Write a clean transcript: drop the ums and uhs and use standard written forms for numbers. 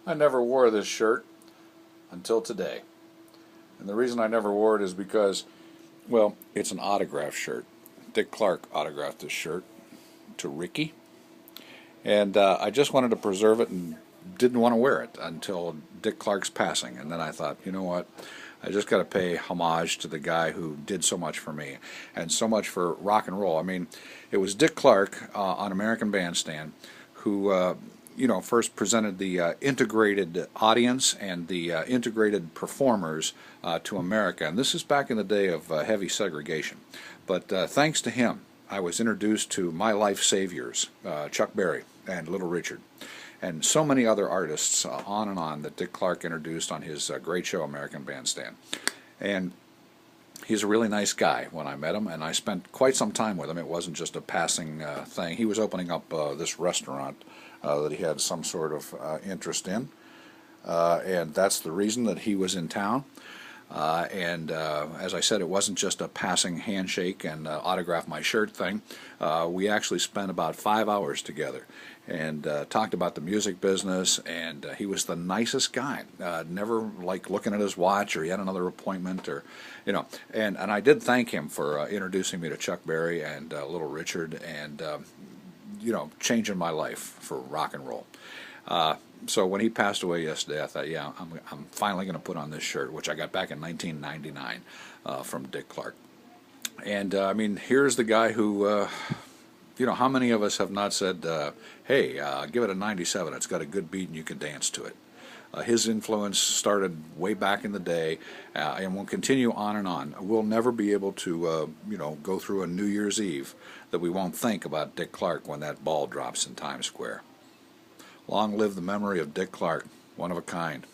I never wore this shirt until today. And the reason I never wore it is because, well, it's an autograph shirt. Dick Clark autographed this shirt to Ricky. And I just wanted to preserve it and didn't want to wear it until Dick Clark's passing. And then I thought, you know what? I just got to pay homage to the guy who did so much for me and so much for rock and roll. I mean, it was Dick Clark on American Bandstand who, first presented the integrated audience and the integrated performers to America. And this is back in the day of heavy segregation. But thanks to him, I was introduced to my life saviors, Chuck Berry and Little Richard, and so many other artists on and on that Dick Clark introduced on his great show, American Bandstand. And he's a really nice guy when I met him, and I spent quite some time with him. It wasn't just a passing thing. He was opening up this restaurant that he had some sort of interest in, and that's the reason that he was in town. As I said, it wasn't just a passing handshake and autograph my shirt thing. We actually spent about 5 hours together and talked about the music business, and he was the nicest guy. Never like looking at his watch or he had another appointment or, and I did thank him for introducing me to Chuck Berry and Little Richard and, changing my life for rock and roll. So when he passed away yesterday, I thought, yeah, I'm finally going to put on this shirt, which I got back in 1999 from Dick Clark. And here's the guy who, how many of us have not said, hey, give it a 97. It's got a good beat and you can dance to it. His influence started way back in the day and will continue on and on. We'll never be able to, go through a New Year's Eve that we won't think about Dick Clark when that ball drops in Times Square. Long live the memory of Dick Clark, one of a kind.